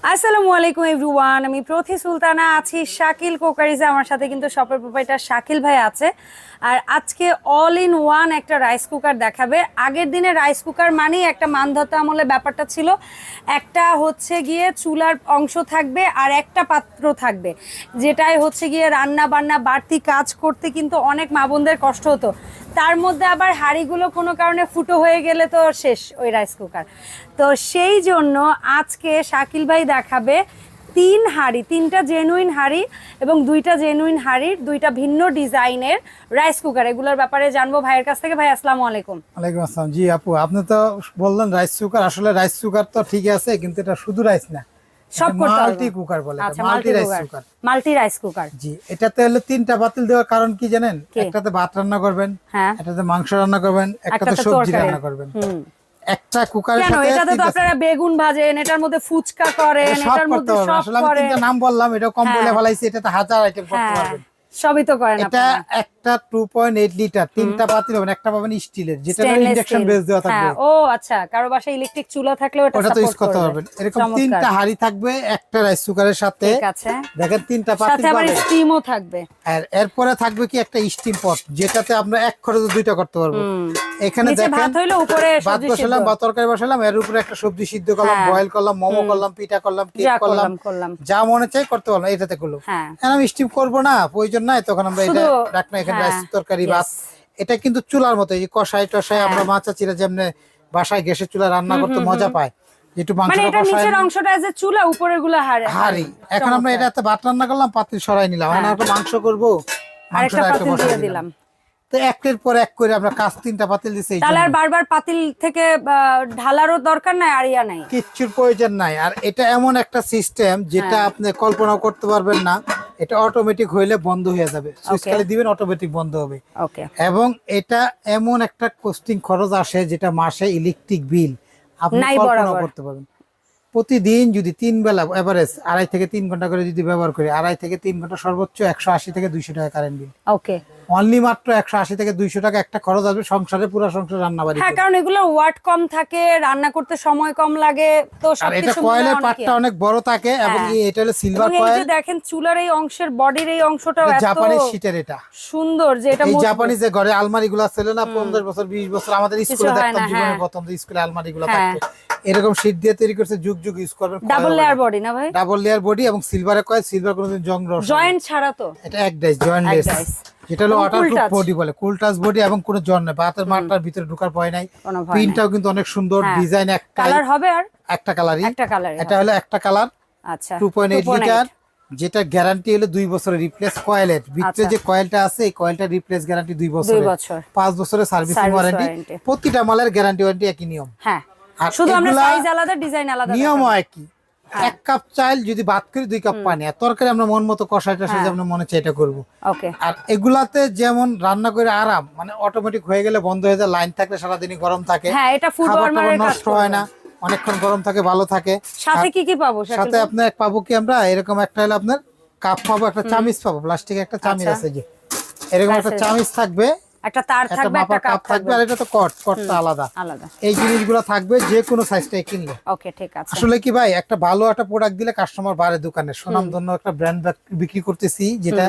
আসসালামু আলাইকুম এভরিওয়ান, আমি প্রথি সুলতানা আছি শাকিল কোকারিজে। আমার সাথে কিন্তু শপের প্রোপাইটার শাকিল ভাই আছে। আর আজকে অল ইন ওয়ান একটা রাইস কুকার দেখাবে। আগের দিনে রাইস কুকার মানেই একটা মানধতা আমলে ব্যাপারটা ছিল, একটা হচ্ছে গিয়ে চুলার অংশ থাকবে আর একটা পাত্র থাকবে, যেটাই হচ্ছে গিয়ে রান্না বান্না বাড়তি কাজ করতে কিন্তু অনেক মা বোনদের কষ্ট হতো। তার মধ্যে আবার হাঁড়িগুলো কোনো কারণে ফুটো হয়ে গেলে তো শেষ ওই রাইস কুকার। তো সেই জন্য আজকে শাকিল ভাই দেখাবে তিনটা জেনুইন হাঁড়ি এবং দুইটা জেনুইন হাঁড়ির দুইটা ভিন্ন ডিজাইনের রাইস কুকার। এগুলোর ব্যাপারে জানবো ভাইয়ের কাছ থেকে। ভাই আসসালামু আলাইকুম। ওয়ালাইকুম আসসালাম। জি আপু, আপনি তো বললেন রাইস কুকার, আসলে রাইস কুকার তো ঠিক আছে, কিন্তু এটা শুধু রাইস না, সব করতে হবে। মাল্টি কুকার বলে। আচ্ছা, multi rice cooker. Multi rice cooker. জি, এটাতে হলো তিনটা পাতিল দেওয়ার কারণ কি জানেন? একটাতে ভাত রান্না করবেন, হ্যাঁ, একটাতে মাংস রান্না করবেন, একটাতে সবজি রান্না করবেন। একটা কুকারের কেন সাথে এটাতে তো আপনারা বেগুন ভাজেন, এটার মধ্যে ফুচকা করেন, সব এটার মধ্যে করতে পারবেন। সব আসলে আমি করেন। তিনটা নাম বললাম, এটা কম বলে হ্যাঁ। ফেলাইছি, এটাতে হাজার আইটেম করতে হ্যাঁ, পারবেন। সবই তো করেন এটা আপনারা। একটা 2.8 লিটার, তিনটা পাতিল পাবেন, একটা পাবেন স্টিলের, যেটা Stainless ইন্ডাকশন steel। বেস দেওয়া থাকবে। হ্যাঁ, ও আচ্ছা, কারো বাসায় ইলেকট্রিক চুলা থাকলেও এটা ওটা তো ইউজ সাপোর্ট করতে করবে। পারবেন। এরকম চমৎকার। তিনটা হাঁড়ি থাকবে একটা রাইস কুকারের সাথে। ঠিক আছে। দেখেন তিনটা পাতিল সাথে আবার পাবেন, স্টিমও থাকবে। আর এরপরে থাকবে কি একটা স্টিম পট, যেটাতে আমরা এক খরচে দুইটা করতে পারবো। এখানে নিচে দেখেন ভাত হইলো, উপরে ভাত সবজি সিদ্ধ। বসালাম বা তরকারি বসালাম, এর উপরে একটা সবজি সিদ্ধ করলাম, হ্যাঁ। বয়েল করলাম, মোমো করলাম, পিঠা করলাম, কেক যা করলাম, করলাম। যা মনে চাই করতে পারলাম এটাতে করলাম। হ্যাঁ। এখন আমি স্টিম করবো না, প্রয়োজন নাই, তখন আমরা এটা শুধু রাখনা এখানে হ্যাঁ, রাইস তরকারি yes। ভাত। এটা কিন্তু চুলার মতো, এই কষাই টসাই আমরা মাছা চিরা যেমনি বাসায় গ্যাসের চুলা রান্না করতে মজা পায়, একটু মানে মাংসটা এটা কষাই নিচের অংশটা যে চুলা, উপরের গুলো হাঁড়ি। এখন আমরা এটাতে ভাত রান্না করলাম, পাতিল সরাই নিলাম, এখন আমরা মাংস করবো, আরেকটা মাংসটা একটা পাতিল বসাই দিয়ে দিলাম। দিলাম। তো একের পর এক করে আমরা কাজ তিনটা পাতিল দিছি, এই তাহলে আর জন্য বারবার পাতিল থেকে ঢালারও দরকার নাই, আড়িয়া নাই। কিচ্ছুর প্রয়োজন নাই। আর এটা এমন একটা সিস্টেম যেটা আপনি কল্পনা করতে পারবেন না। এটা অটোমেটিক হইলে বন্ধ হয়ে যাবে, সুইচ খালি দিবেন অটোমেটিক বন্ধ হবে। ওকে। এবং এটা এমন একটা কস্টিং খরচ আসে যেটা মাসে ইলেকট্রিক বিল আপনি নাই কল্পনা বরাবর। করতে পারবেন। প্রতিদিন যদি 3 বেলা এভারেজ 2.5 থেকে 3 ঘন্টা করে যদি ব্যবহার করি, 2.5 থেকে 3 ঘন্টা সর্বোচ্চ 180 থেকে 200 টাকা কারেন্ট বিল। ওকে। অনলি মাত্র 180 থেকে 200 টাকা একটা খরচ আসবে সংসারে, পুরো সংসার রান্না বাড়ি। হ্যাঁ, কারণ এগুলো ওয়াট কম থাকে, রান্না করতে সময় কম লাগে, তো আর এটা সবকিছু কয়েলের পার্টটা অনেক বড় থাকে, এবং এটা হলো সিলভার এবং এই কয়েল। যে দেখেন চুলার এই অংশের বডির এই অংশটাও এত জাপানি শীটের, এটা সুন্দর যে এটা এই মজবুত। জাপানি যে ঘরে আলমারি গুলো ছিল না 15 বছর 20 বছর, আমাদের স্কুলে হয় দেখতাম না, জীবনের হ্যাঁ। প্রথম স্কুলে আলমারি গুলো হ্যাঁ। থাকতো, এরকম শীট দিয়ে তৈরি করছে, যুগ যুগ ইউজ করবেন। ডাবল লেয়ার বডি না ভাই? ডাবল লেয়ার বডি এবং সিলভারের কয়েল, সিলভার কোনোদিন জং রস জয়েন্ট ছাড়া তো? এটা এক ডাইস জয়েন্টলেস, ডাইস। যেটা হলো এবং ওয়াটারপ্রুফ cool touch। বডি বলে, কুল টাচ বডি, এবং কোনো জন নেই, ভাতের মাঠটার ভিতরে ঢোকার ভয় নাই। কোনো ভয় নাই। প্রিন্টটাও কিন্তু অনেক সুন্দর, হ্যাঁ। ডিজাইন একটা কালার হবে আর একটা কালারই, একটা কালারই এটা হলো একটা কালার। আচ্ছা, 2.8 লিটার, যেটা গ্যারান্টি হলো 2 বছরের রিপ্লেস কয়েলের ভিতরে। আচ্ছা। যে কয়েলটা আছে এই কয়েলটা রিপ্লেস গ্যারান্টি 2 2 বছরের, বছর 5 বছরের সার্ভিসিং Service ওয়ারেন্টি। warranty। প্রতিটা মালের গ্যারান্টি ওয়ারেন্টি একই নিয়ম। হ্যাঁ, আর শুধু আমরা এগুলা সাইজ আলাদা, ডিজাইন আলাদা। নিয়মও একই। এক কাপ চাল যদি ভাত করি 2 কাপ পানি, আর তরকারি আমরা মন মতো কষাই টষাই যেমন মনে চাই এটা করবো। ওকে। আর এগুলাতে যেমন রান্না করে আরাম, মানে অটোমেটিক হয়ে গেলে বন্ধ হয়ে যায়, লাইন থাকলে সারাদিনই গরম থাকে, হ্যাঁ, এটা ফুড খাবার ওয়ার্মারের কাজ নষ্ট হয় না, অনেকক্ষণ গরম থাকে, ভালো থাকে। সাথে কি কি পাবো? সাথে আপনার পাবো কি আমরা এরকম একটা হলো আপনার কাপ পাবো, একটা চামিচ পাবো, প্লাস্টিকের একটা চামিচ আছে, যে এরকম একটা চামিচ থাকবে, একটা তার একটা থাকবে, একটা মাপার কাপ থাকবে, আর এটা তো কটটা আলাদা। এই জিনিসগুলো থাকবে যে কোনো সাইজটাই কিনলে। ওকে, ঠিক আছে। আসলে কি ভাই, একটা ভালো একটা প্রোডাক্ট দিলে কাস্টমার বাড়ে, দোকানে সুনামধন্য একটা ব্র্যান্ড বিক্রি করতেছি, যেটা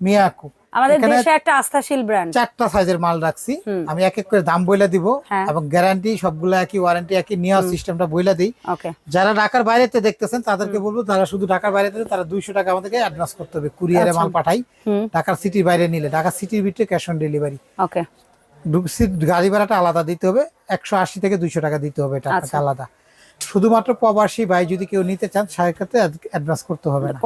মিয়াকো। আমাদের দেশে একটা আস্থাশীল ব্র্যান্ড। 4টা সাইজের মাল রাখছি, আমি এক এক করে দাম বইলা দিব, এবং গ্যারান্টি সবগুলো একই, ওয়ারেন্টি একই, নেওয়ার সিস্টেমটা বইলা দিই। যারা ঢাকার বাইরেতে দেখতেছেন তাদেরকে বলবো, যারা শুধু ঢাকার বাইরে তারা 200 টাকা আমাদেরকে অ্যাডভান্স করতে হবে, কুরিয়ারে মাল পাঠাই। ঢাকার সিটির বাইরে নিলে, ঢাকা সিটির ভিতরে ক্যাশ অন ডেলিভারি। ওকে। গাড়ি ভাড়াটা আলাদা দিতে হবে, 180 থেকে 200 টাকা দিতে হবে, এটা আলাদা। শুধুমাত্র প্রবাসী ভাই যদি কেউ নিতে চান সেক্ষেত্রে অ্যাডভান্স করতে হবে না।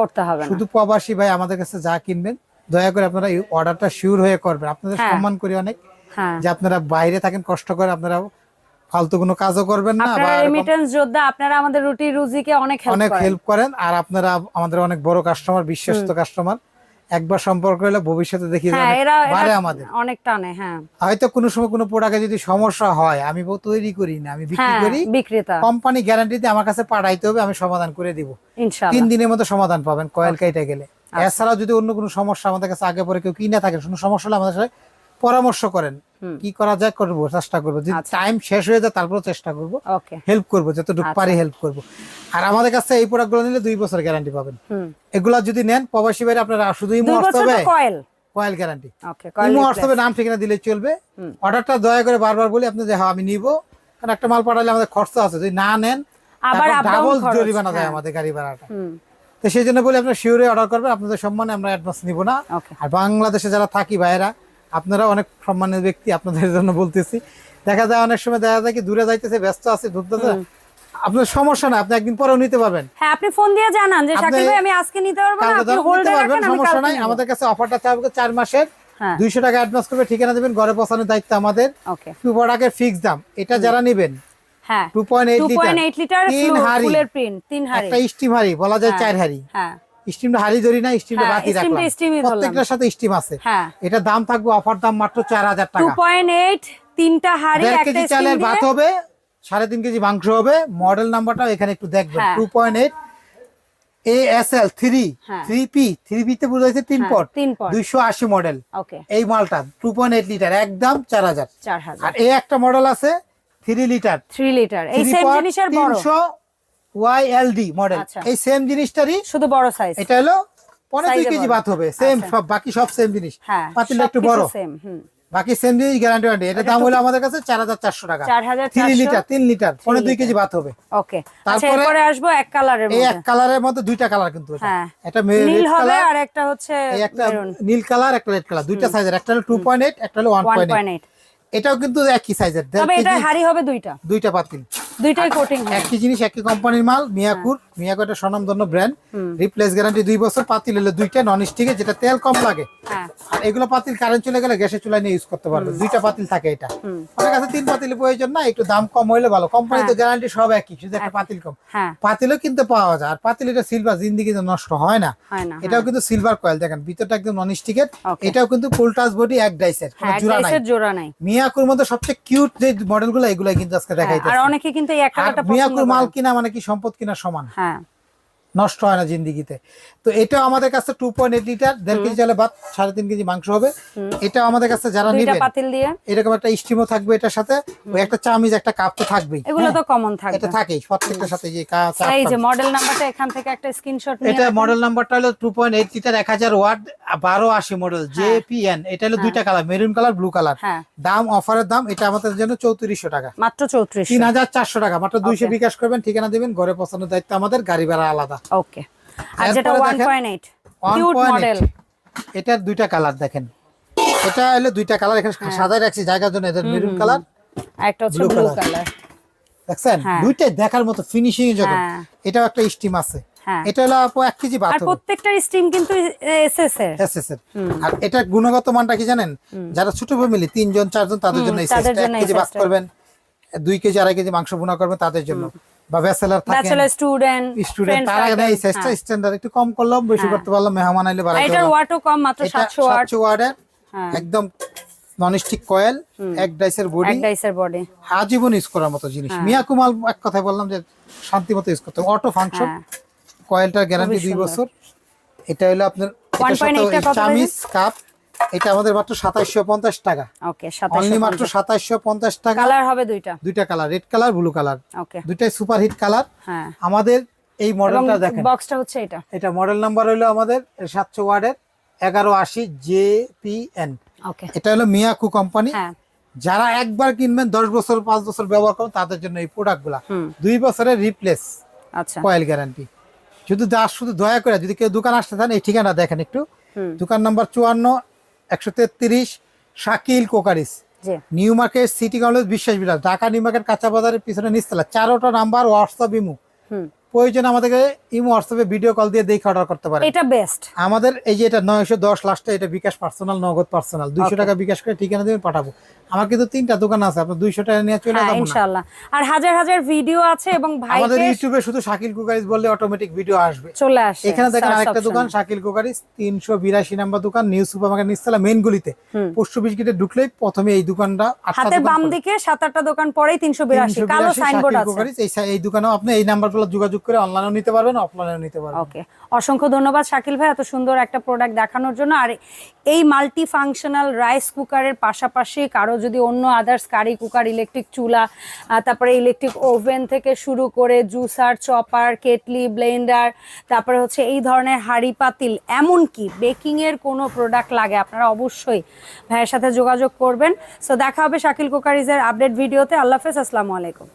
শুধু প্রবাসী ভাই আমাদের কাছে যা কিনবেন দয়া করে আপনারা এই অর্ডারটা শিওর হয়ে করবেন। আপনাদের সম্মান করি অনেক, যে আপনারা বাইরে থাকেন, কষ্ট করে, আপনারা ফালতু কোনো কাজও করবেন না, আপনারা রেমিটেন্স যোদ্ধা, আপনারা আমাদের রুটি রুজিকে অনেক হেল্প করেন। আর আপনারা আমাদের অনেক বড় কাস্টমার, বিশ্বস্ত কাস্টমার। একবার সম্পর্ক হলে ভবিষ্যতে দেখি বাড়ে আমাদের অনেক টানে। হ্যাঁ, হয়তো কোনো সময় কোনো প্রোডাক্টে যদি সমস্যা হয়, আমি তৈরি করি না, আমি বিক্রি করি, বিক্রেতা, কোম্পানি গ্যারান্টি দিয়ে আমার কাছে পাঠাইতে হবে, আমি সমাধান করে দিব ইনশাআল্লাহ। 3 দিনের মধ্যে সমাধান পাবেন কয়েল কেটে গেলে। এছাড়াও যদি অন্য কোনো সমস্যা আমাদের কাছে আগে পরে কেউ কিনে থাকে, কোনো সমস্যা হলে আমাদের সাথে পরামর্শ করেন কি করা যায় করবো, চেষ্টা করবো। যদি টাইম শেষ হয়ে যায় তারপর চেষ্টা করবো, হেল্প করবো, যতটুকু পারি হেল্প করবো। আর আমাদের কাছে এই প্রোডাক্ট গুলো নিলে 2 বছর গ্যারান্টি পাবেন। এগুলা যদি নেন প্রবাসী বাইরে আপনারা শুধু ইমো আসতে হবে, কয়েল গ্যারান্টি, ইমো আসতে হবে, নাম ঠিকানা দিলে চলবে। অর্ডারটা দয়া করে বারবার বলি আপনি যে হ্যাঁ আমি নিব, কারণ একটা মাল পাঠালে আমাদের খরচ আছে, যদি না নেন আবার ডাবল জরিমানা যায় আমাদের গাড়ি ভাড়াটা। তো সেই জন্য বলি আপনারা শিওরে অর্ডার করবেন, আপনাদের সম্মানে আমরা অ্যাডভান্স নিব না। আর বাংলাদেশে যারা থাকি ভাইয়েরা, আপনারা অনেক সম্মানের ব্যক্তি, আপনাদের জন্য বলতেছি। দেখা যায় অনেক সময় দেখা যায় কি দূরে যাইতেছে, ব্যস্ত আছে, ঢুকতেছে, আপনার সমস্যা না, আপনি একদিন পরেও নিতে পারবেন। হ্যাঁ, আপনি ফোন দিয়ে জানান যে শাকিল ভাই আমি আজকে নিতে পারবো না, আপনি হোল্ডে রাখেন, সমস্যা নাই। আমাদের কাছে অফারটা থাকবে 4 মাসের, 200 টাকা অ্যাডভান্স করবে, ঠিকানা দিবেন, ঘরে পৌঁছানোর দায়িত্ব আমাদের। প্রোডাক্টের ফিক্স দাম, এটা যারা নেবেন হ্যাঁ 2.8 লিটার 3 হাড়ি, ফুলের প্রিন্ট 3 হাড়ি, একটা স্টিম হাড়ি বলা যায় 4 হাড়ি। হ্যাঁ, স্টিমটা হাড়ি ধরি না, স্টিমটা বাতি রাখলাম, প্রত্যেকটার সাথে স্টিম আছে। এটা দাম থাকবে অফার দাম মাত্র 4000 টাকা। 2.8 তিনটা হাড়ি, 1 কেজি চালের ভাত হবে, 3.5 কেজি মাংস হবে। মডেল নাম্বারটাও এখানে একটু দেখবেন, 2.8 ASL 3P 3P তে বুঝাইছে 3 পট 280 মডেল। এই মালটা 2.8 লিটার একদম 4000। আর এই একটা মডেল আছে 3 লিটার এই সেম জিনিসের বড় 300 YLD মডেল, এই সেম জিনিসটারই শুধু বড় সাইজ। এটা হলো 15 কেজি ভাত হবে, সেম সব, বাকি সব সেম জিনিস, পাতিলটা একটু বড়, বাকি সেম জিনিস গ্যারান্টি ওয়ারেন্টি। এটা দাম হলো আমাদের কাছে 4400 টাকা, 3 লিটার 3 লিটার 15 কেজি ভাত হবে। ওকে, তারপরে আসবো এক কালারের মধ্যে, এই এক কালারের মধ্যে দুইটা কালার কিন্তু এটা নীল হবে আর একটা হচ্ছে একটা নীল কালার, একটা রেড কালার, দুইটা সাইজের, একটা হলো 2.8 একটা হলো 1.8। এটাও কিন্তু একই সাইজের, তবে এটা হাড়ি হবে দুইটা পাতিল, দুইটাই কোটিং হবে, একই জিনিস একই কোম্পানির মাল। মিয়াকুর একটা স্বনামধন্য ব্র্যান্ড, রিপ্লেস গ্যারান্টি 2 বছর। পাতিল হলো দুইটা নন স্টিকের, যেটা তেল কম লাগে। আর এগুলো পাতিল কারেন্ট চলে গেলে গ্যাসের চুলায় নিয়ে ইউজ করতে পারবে। দুইটা পাতিল থাকে, এটা আমার কাছে 3 পাতিলের প্রয়োজন না, একটু দাম কম হইলে ভালো। কোম্পানি তো গ্যারান্টি সব একই, শুধু একটা পাতিল কম। পাতিলও কিন্তু পাওয়া যায়, আর পাতিল এটা সিলভার, জিন্দিগি নষ্ট হয় না। এটাও কিন্তু সিলভার কয়েল, দেখেন ভিতরটা একদম নন স্টিকের। এটাও কিন্তু ফুল টাচ বডি, এক ডাইসের, কোনো জোড়া নাই। মিয়াকুর মধ্যে সবচেয়ে কিউট যে মডেলগুলো, এগুলাই কিন্তু আজকে দেখাইতেছি। আর অনেকে কিন্তু এই একটা মিয়াকুর মাল কিনা মানে কি সম্পদ কিনা সমান, নষ্ট হয় না জিন্দিগিতে। তো এটাও আমাদের কাছে 2.8 লিটার 1.5 কেজি চালে ভাত, 3.5 কেজি মাংস হবে। এটাও আমাদের কাছে যারা নেবেন, এরকম একটা স্টিমও থাকবে এটার সাথে, ওই একটা চামিজ একটা কাপ তো থাকবেই, এগুলো তো কমন থাকবে, এটা থাকেই প্রত্যেকটার সাথে। যে এই যে মডেল নাম্বারটা এখান থেকে একটা স্ক্রিনশট নিয়ে, এটা মডেল নাম্বারটা হলো 2.8 লিটার 1000 ওয়াট 1280 মডেল JPN। এটা হলো দুইটা colour, maroon colour, blue colour. দাম অফারের দাম এটা আমাদের জন্য 3400 টাকা, মাত্র 3400 টাকা মাত্র। 200 বিকাশ করবেন, ঠিকানা দিবেন, ঘরে পৌঁছানোর দায়িত্ব আমাদের, গাড়ি ভাড়া আলাদা। ওকে, আর যেটা 1.8 কিউট মডেল, এটার দুইটা কালার দেখেন, এটা হলো দুইটা কালার, এখানে সাদাই রাখছি জায়গার জন্য, এদের মেরুন কালার, একটা হচ্ছে ব্লু কালার। দেখছেন দুইটাই দেখার মতো ফিনিশিং যখন। এটাও একটা স্টিম আছে, এটা হলো 1 কেজি ভাত, আর প্রত্যেকটার স্টিম কিন্তু এসএস এর। আর এটা গুণগত মানটা কি জানেন, যারা ছোট ফ্যামিলি 3 জন 4 জন তাদের জন্য এসএস, 1 কেজি ভাত করবেন, 2 কেজি 2.5 কেজি মাংস ভুনা করবেন তাদের জন্য, বা ব্যাচেলর থাকেন, ব্যাচেলর স্টুডেন্ট তারা এই সাইজটা স্ট্যান্ডার্ড, একটু কম করলাম, বেশি করতে পারলাম, মেহমান আইলে বাড়াই দিলাম। এটার ওয়াটও কম, মাত্র 700 ওয়াটের একদম ননস্টিক কয়েল, এক ডাইসের বডি, আজীবন ইউজ করার মতো জিনিস। মিয়াকু মাল এক কথায় বললাম যে শান্তি মতো ইউজ করতে, অটো ফাংশন, কয়েলটার গ্যারান্টি 2 বছর। এটা হলো আপনার চামিজ কাপ, এটা আমাদের মাত্র 2750 টাকা। ওকে, অনলি মাত্র 2750 টাকা। কালার হবে দুইটা colour, red colour, blue colour, দুইটাই সুপার হিট কালার। আমাদের এই মডেলটা দেখেন, বক্সটা হচ্ছে এটা মডেল নাম্বার হলো আমাদের 700 ওয়াটের 1180 JPN। ওকে, এটা হলো মিয়াকু কোম্পানি। যারা একবার কিনবেন 10 বছর 5 বছর ব্যবহার করবেন তাদের জন্য এই প্রোডাক্টগুলা। 2 বছরের রিপ্লেস কয়েল গ্যারান্টি। শুধু দয়া করে যদি কেউ দোকান আসতে চান, এই ঠিকানা দেখেন একটু, দোকান number 54 133 Shakil কোকারিস, new market, city college, বিশ্বাস বিলাস, ঢাকা নিউ মার্কেট, কাঁচা বাজারের পিছনে নিচতলা। 4টা নাম্বার, হোয়াটসঅ্যাপ, ইমো। প্রয়োজন আমাদেরকে ইমো হোয়াটসঅ্যাপে ভিডিও কল দিয়ে দেখে অর্ডার করতে পারেন, এটা বেস্ট। আমাদের এই যে এটা 910 লাস্টে, এটা বিকাশ পার্সোনাল, নগদ পার্সোনাল, 200 টাকা বিকাশ করে ঠিকানা দিবেন, পাঠাবো। আমার কিন্তু 3টা দোকান আছে, আপনি 200 টাকা নিয়ে চলে যাবেন ইনশাআল্লাহ। আর হাজার হাজার ভিডিও আছে, এবং ভাই আমাদের ইউটিউবে শুধু শাকিল কুকারিস বললে অটোমেটিক ভিডিও আসবে, চলে আসে। এখানে দেখেন আরেকটা দোকান শাকিল কুকারিস, 382 নাম্বার দোকান, নিউ সুপার মার্কেট নিচতলা, মেইন গলিতে। পোস্ট অফিস গেটে ঢুকলেই প্রথমে এই দোকানটা, হাতে বাম দিকে 7-8টা দোকান পরেই 382 কালো সাইনবোর্ড আছে। এই দোকানেও আপনি এই নাম্বারগুলো যোগাযোগ করে অনলাইনেও নিতে পারবেন, অফলাইনেও নিতে পারবেন। ওকে, অসংখ্য ধন্যবাদ শাকিল ভাই এত সুন্দর একটা প্রোডাক্ট দেখানোর জন্য। আর এই মাল্টি ফাংশনাল রাইস কুকারের পাশাপাশি কারো যদি অন্য আদার্স কারি কুকার, ইলেকট্রিক চুলা, তারপরে ইলেকট্রিক ওভেন থেকে শুরু করে জুসার, চপার, কেটলি, ব্লেন্ডার, তারপরে হচ্ছে এই ধরনের হাঁড়ি পাতিল, এমনকি বেকিংয়ের কোনো প্রোডাক্ট লাগে, আপনারা অবশ্যই ভাইয়ের সাথে যোগাযোগ করবেন। সো দেখা হবে শাকিল কুকারিজের আপডেট ভিডিওতে। আল্লাহ হাফেজ, আসসালামু আলাইকুম।